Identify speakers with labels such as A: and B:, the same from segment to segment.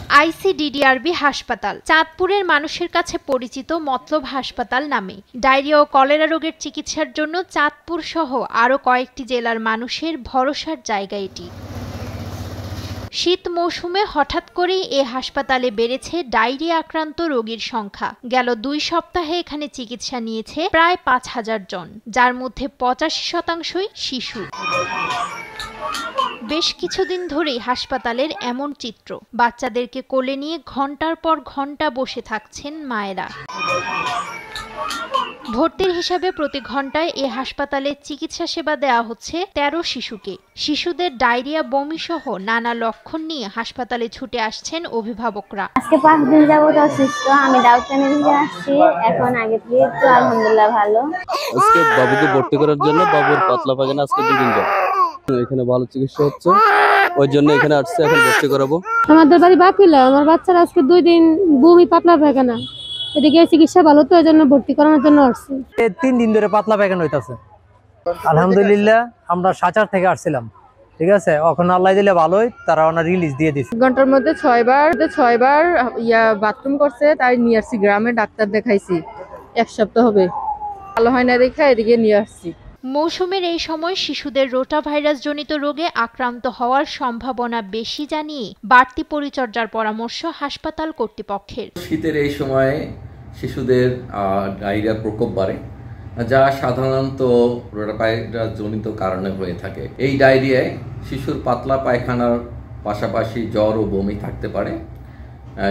A: ICDDRB হাসপাতাল চাঁদপুরের মানুষের কাছে পরিচিত মতলব হাসপাতাল নামে ডায়রিয়া ও কলেরা রোগের চিকিৎসার জন্য চাঁদপুর সহ আরও কয়েকটি জেলার মানুষের ভরসার জায়গা এটি। শীত মৌসুমে হঠাৎ করেই এ হাসপাতালে বেড়েছে ডায়রিয়া আক্রান্ত রোগীর সংখ্যা। গেল 2 সপ্তাহে এখানে চিকিৎসা নিয়েছে প্রায় 5000 জন, যার মধ্যে 85% শিশু। বেশ কিছুদিন ধরেই হাসপাতালের এমন চিত্র, বাচ্চাদেরকে কোলে নিয়ে ঘন্টার পর ঘন্টা বসে থাকছেন মায়েরা। ভর্তির হিসাবে প্রতি ঘন্টায় এ হাসপাতালে চিকিৎসা সেবা দেওয়া হচ্ছে 13 শিশুকে। শিশুদের ডায়রিয়া, বমি সহ নানা লক্ষণ নিয়ে হাসপাতালে ছুটে আসছেন অভিভাবকরা।
B: আজকে 5 দিন যাবত অসুস্থ, আমি ডাক্তারের কাছে আসছি, এখন আগে থেকে একটু আলহামদুলিল্লাহ ভালো।
C: আজকে বাবুকে ভর্তি করার জন্য বাবুর পাতলা পায়খানা আজকে 2 দিন যাবে, এখানে ভালো চিকিৎসা হচ্ছে, ওই জন্য এখানে আসছে, এখন ভর্তি করাবো।
D: আমাদের বাড়ি বাকিলা, আমার বাচ্চারা আজকে 2 দিন বমি, পাতলা পায়খানা, এদিকে চিকিৎসা ভালো তো এই জন্য ভর্তি করানোর জন্য আসছি।
E: 3 দিন ধরে পাতলা পায়খানা হইতাছে। আলহামদুলিল্লাহ আমরা সাচার থেকে আসছিলাম, ঠিক আছে, এখন আল্লাহ দিলে ভালোই, তারা ওনার রিলিজ দিয়ে দিচ্ছে।
D: ঘন্টার মধ্যে 6 বার বাথরুম করছে, তাই নিয়ে আসছি গ্রামে, ডাক্তার দেখাইছি, 1 সপ্তাহ হবে, ভালো হয় না দেখে এদিকে নিয়ে আসছি।
A: মৌসুমের এই সময় শিশুদের রোটা ভাইরাস জনিত রোগে আক্রান্ত হওয়ার সম্ভাবনা বেশি জানিয়ে বাড়তি পরিচর্যার পরামর্শ হাসপাতাল কর্তৃপক্ষের।
F: শীতের এই সময়ে শিশুদের ডায়রিয়ার প্রকোপ বাড়ে, যা সাধারণত রোটা ভাইরাস জনিত কারণে হয়ে থাকে। এই ডায়রিয়ায় শিশুর পাতলা পায়খানার পাশাপাশি জ্বর ও বমি থাকতে পারে।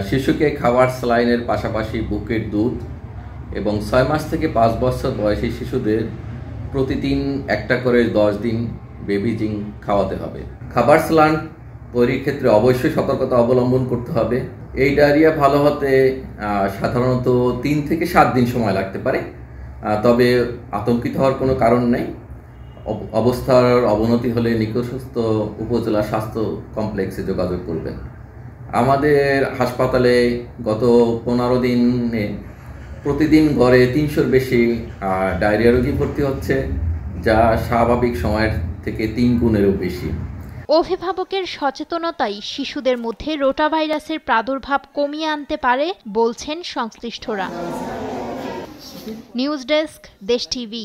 F: শিশুকে খাবার স্যালাইনের পাশাপাশি বুকের দুধ এবং 6 মাস থেকে 5 বছর বয়সী শিশুদের প্রতিদিন একটা করে 10 দিন বেবি জিঙ্ক খাওয়াতে হবে। খাবার স্যালাইন তৈরির ক্ষেত্রে অবশ্যই সতর্কতা অবলম্বন করতে হবে। এই ডায়রিয়া ভালো হতে সাধারণত 3 থেকে 7 দিন সময় লাগতে পারে, তবে আতঙ্কিত হওয়ার কোনো কারণ নেই। অবস্থার অবনতি হলে নিকটস্থ উপজেলা স্বাস্থ্য কমপ্লেক্সে যোগাযোগ করবেন। আমাদের হাসপাতালে গত 15 দিনে প্রতিদিন গড়ে 300-র বেশি ডায়রিয়া রোগী ভর্তি হচ্ছে, যা স্বাভাবিক সময়ের থেকে 3 গুণেরও বেশি।
A: অভিভাবকের সচেতনতাই শিশুদের মধ্যে রোটা ভাইরাসের প্রাদুর্ভাব কমিয়ে আনতে পারে বলছেন সংশ্লিষ্টরা। নিউজ ডেস্ক, দেশ টিভি।